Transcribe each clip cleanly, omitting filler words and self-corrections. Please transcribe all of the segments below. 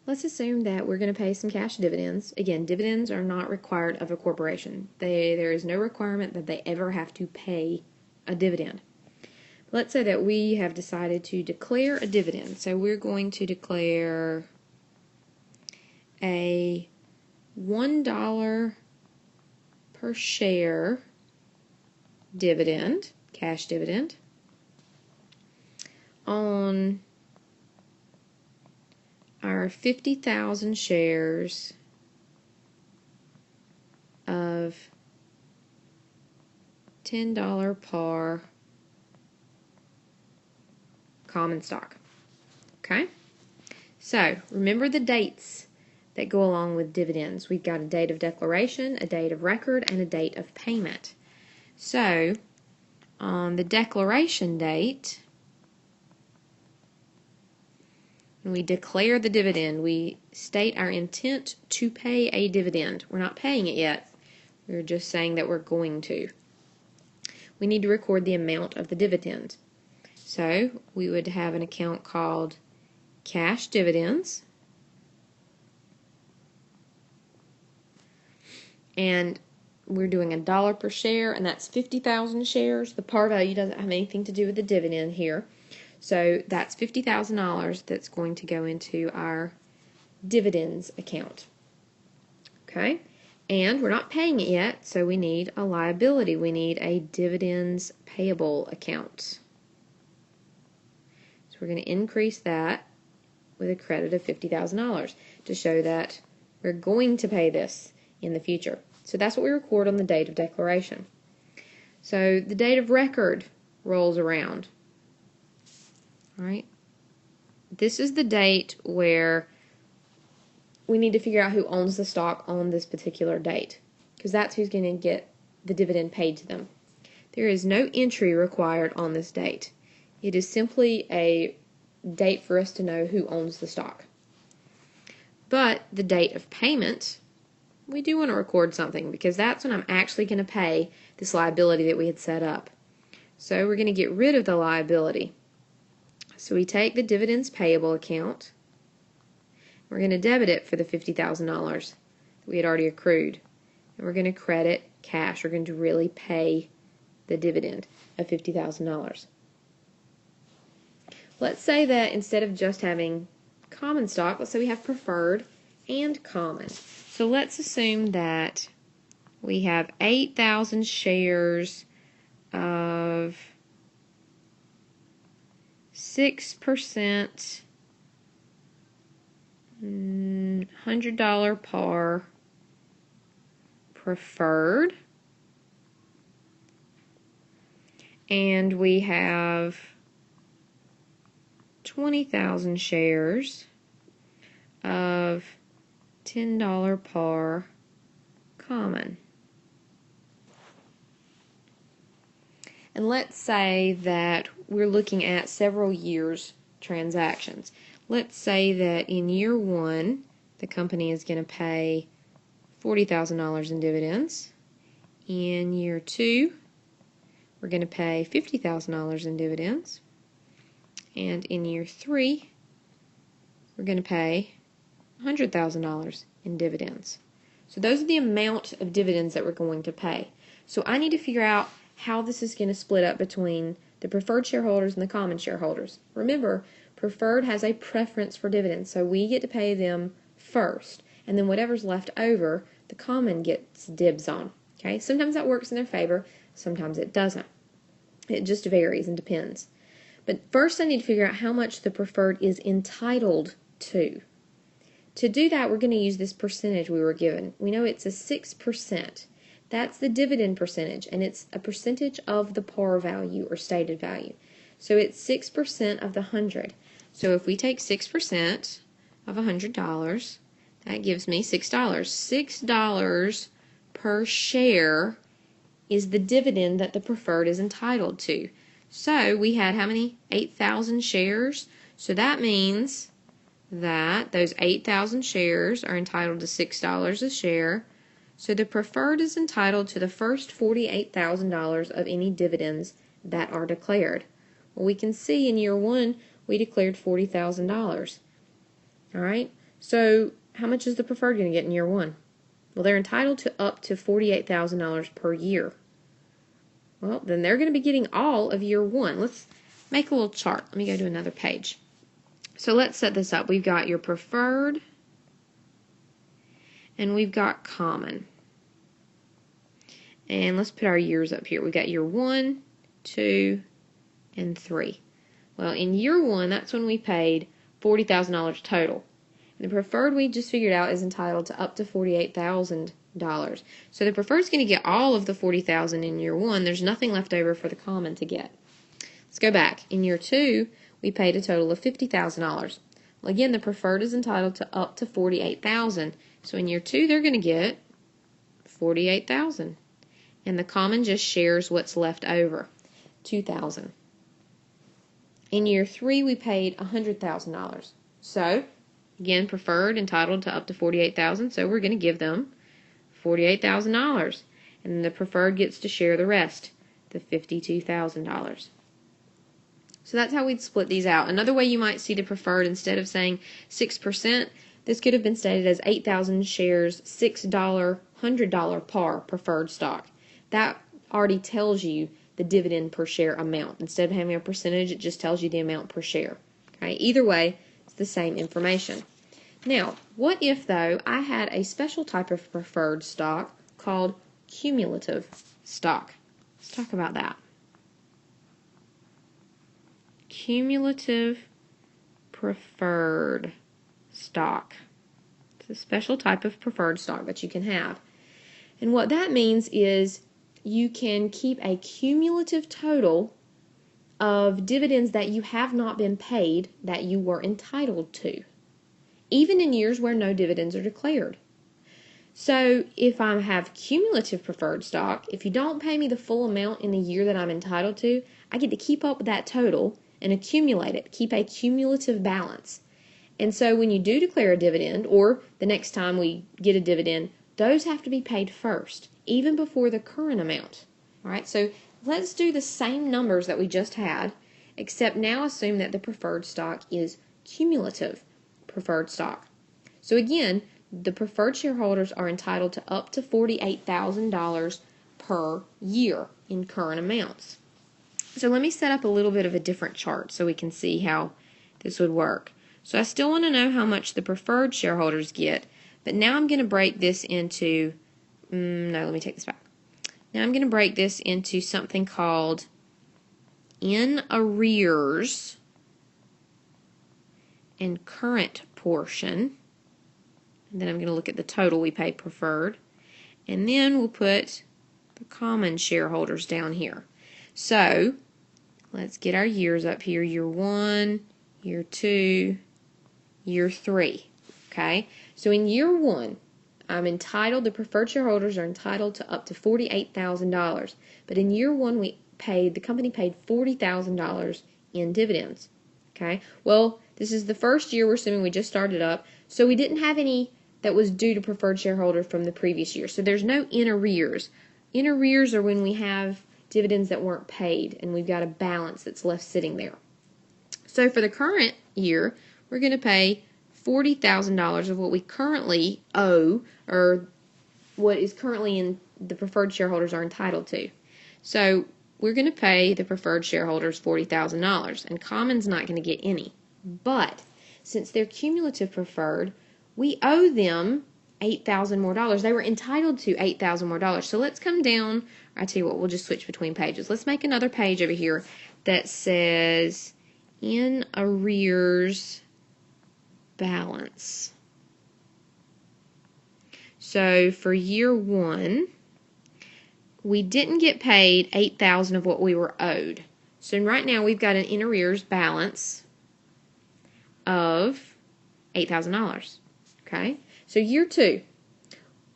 let's assume that we're going to pay some cash dividends. Again, dividends are not required of a corporation. There is no requirement that they ever have to pay a dividend. Let's say that we have decided to declare a dividend. So we're going to declare a $1 per share dividend, cash dividend, on our 50,000 shares of $10 par common stock. Okay? So, remember the dates that go along with dividends. We've got a date of declaration, a date of record, and a date of payment. So, on the declaration date, when we declare the dividend, we state our intent to pay a dividend. We're not paying it yet. We're just saying that we're going to. We need to record the amount of the dividend. So, we would have an account called cash dividends. And we're doing $1 per share, and that's 50,000 shares. The par value doesn't have anything to do with the dividend here. So that's $50,000 that's going to go into our dividends account. Okay? And we're not paying it yet, so we need a liability. We need a dividends payable account. So we're going to increase that with a credit of $50,000 to show that we're going to pay this in the future. So that's what we record on the date of declaration. So the date of record rolls around. All right? This is the date where we need to figure out who owns the stock on this particular date, because that's who's going to get the dividend paid to them. There is no entry required on this date. It is simply a date for us to know who owns the stock. But the date of payment, we do want to record something, because that's when I'm actually going to pay this liability that we had set up. So we're going to get rid of the liability. So we take the dividends payable account. We're going to debit it for the $50,000 that we had already accrued. And we're going to credit cash. We're going to really pay the dividend of $50,000. Let's say that instead of just having common stock, let's say we have preferred and common. So let's assume that we have 8,000 shares of 6% $100 par preferred, and we have 20,000 shares of $10 par common. And let's say that we're looking at several years transactions. Let's say that in year 1, the company is going to pay $40,000 in dividends. In year 2, we're going to pay $50,000 in dividends. And in year 3, we're going to pay $100,000 in dividends. So those are the amount of dividends that we're going to pay. So I need to figure out how this is going to split up between the preferred shareholders and the common shareholders. Remember, preferred has a preference for dividends, so we get to pay them first, and then whatever's left over, the common gets dibs on. Okay? Sometimes that works in their favor, sometimes it doesn't. It just varies and depends. But first I need to figure out how much the preferred is entitled to. To do that, we're going to use this percentage we were given. We know it's a 6%. That's the dividend percentage, and it's a percentage of the par value or stated value. So it's 6% of the 100. So if we take 6% of $100, that gives me $6. $6 per share is the dividend that the preferred is entitled to. So we had how many? 8,000 shares. So that means that those 8,000 shares are entitled to $6 a share. So the preferred is entitled to the first $48,000 of any dividends that are declared. Well, we can see in year 1 we declared $40,000. All right? So how much is the preferred going to get in year 1? Well, they're entitled to up to $48,000 per year. Well, then they're going to be getting all of year 1. Let's make a little chart. Let me go to another page. So let's set this up. We've got your preferred and we've got common. And let's put our years up here. We've got year 1, 2, and 3. Well, in year 1, that's when we paid $40,000 total. And the preferred we just figured out is entitled to up to $48,000. So the preferred's going to get all of the $40,000 in year 1. There's nothing left over for the common to get. Let's go back. In year 2, we paid a total of $50,000. Well, again, the preferred is entitled to up to $48,000. So in year 2, they're going to get $48,000. And the common just shares what's left over, $2,000. In year 3, we paid $100,000. So, again, preferred entitled to up to $48,000, so we're going to give them $48,000. And the preferred gets to share the rest, the $52,000. So that's how we'd split these out. Another way you might see the preferred, instead of saying 6%, this could have been stated as 8,000 shares, $6, $100 par preferred stock. That already tells you the dividend per share amount. Instead of having a percentage, it just tells you the amount per share. Okay? Either way, it's the same information. Now, what if, though, I had a special type of preferred stock called cumulative stock? Let's talk about that. Cumulative preferred stock. It's a special type of preferred stock that you can have. And what that means is you can keep a cumulative total of dividends that you have not been paid that you were entitled to, even in years where no dividends are declared. So if I have cumulative preferred stock, if you don't pay me the full amount in the year that I'm entitled to, I get to keep up with that total and accumulate it, keep a cumulative balance. And so when you do declare a dividend, or the next time we get a dividend, those have to be paid first, even before the current amount. All right, so let's do the same numbers that we just had, except now assume that the preferred stock is cumulative preferred stock. So again, the preferred shareholders are entitled to up to $48,000 per year in current amounts. So let me set up a little bit of a different chart so we can see how this would work. So I still want to know how much the preferred shareholders get, but now I'm going to break this into, let me take this back. Now I'm going to break this into something called in arrears and current portion. And then I'm going to look at the total we paid preferred. And then we'll put the common shareholders down here. So let's get our years up here. Year 1, year 2, year 3. Okay? So in year 1, the preferred shareholders are entitled to up to $48,000. But in year 1, the company paid $40,000 in dividends. Okay? Well, this is the first year, we're assuming we just started up, so we didn't have any that was due to preferred shareholders from the previous year. So there's no in arrears. In arrears are when we have dividends that weren't paid and we've got a balance that's left sitting there. So for the current year, we're going to pay $40,000 of what we currently owe, or what is currently in the preferred shareholders are entitled to. So we're going to pay the preferred shareholders $40,000, and common's not going to get any. But since they're cumulative preferred, we owe them $8,000 more dollars. They were entitled to $8,000 more dollars. So let's come down. I tell you what, we'll just switch between pages. Let's make another page over here that says in arrears balance. So for year 1, we didn't get paid $8,000 of what we were owed. So right now we've got an in arrears balance of $8,000. Okay? So year 2,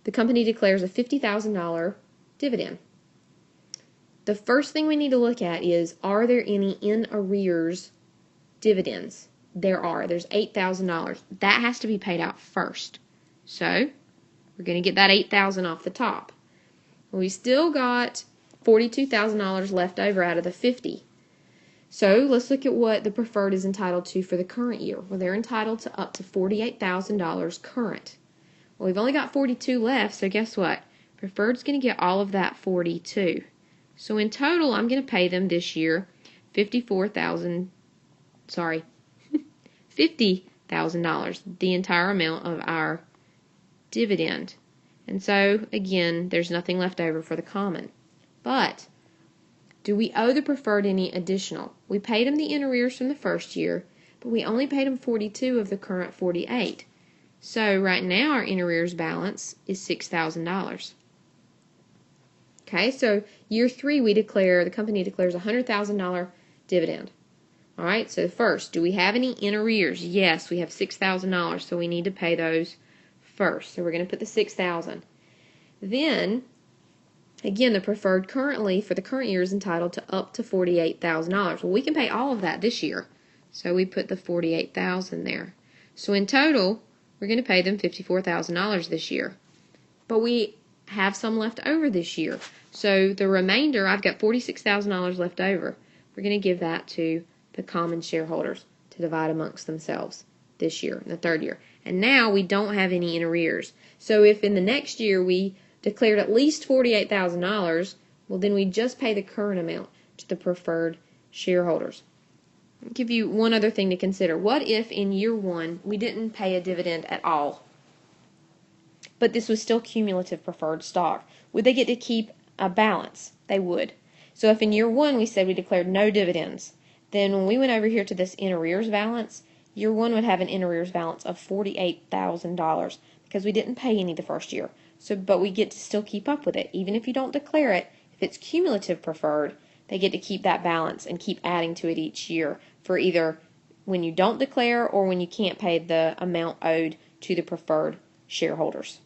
the company declares a $50,000 dividend. The first thing we need to look at is, are there any in arrears dividends? There are. There's $8,000. That has to be paid out first. So we're going to get that $8,000 off the top. We still got $42,000 left over out of the $50,000. So let's look at what the preferred is entitled to for the current year. Well, they're entitled to up to $48,000 current. Well, we've only got 42 left, so guess what? Preferred's going to get all of that 42. So in total, I'm going to pay them this year $50,000, the entire amount of our dividend. And so, again, there's nothing left over for the common. But do we owe the preferred any additional? We paid them the in arrears from the first year, but we only paid them 42 of the current 48. So right now our in arrears balance is $6,000. Okay, so year 3 the company declares a $100,000 dividend. All right, so first, do we have any in arrears? Yes, we have $6,000, so we need to pay those first. So we're going to put the $6,000. Then, again, the preferred currently for the current year is entitled to up to $48,000. Well, we can pay all of that this year, so we put the $48,000 there. So in total, we're going to pay them $54,000 this year. But we have some left over this year. So the remainder, I've got $46,000 left over. We're going to give that to the common shareholders to divide amongst themselves this year, in the third year. And now we don't have any in arrears. So if in the next year we declared at least $48,000, well, then we just pay the current amount to the preferred shareholders. I'll give you one other thing to consider. What if in year 1 we didn't pay a dividend at all, but this was still cumulative preferred stock? Would they get to keep a balance? They would. So if in year 1 we said we declared no dividends, then when we went over here to this in arrears balance, year 1 would have an in arrears balance of $48,000 because we didn't pay any the first year. But we get to still keep up with it. Even if you don't declare it, if it's cumulative preferred, they get to keep that balance and keep adding to it each year for either when you don't declare or when you can't pay the amount owed to the preferred shareholders.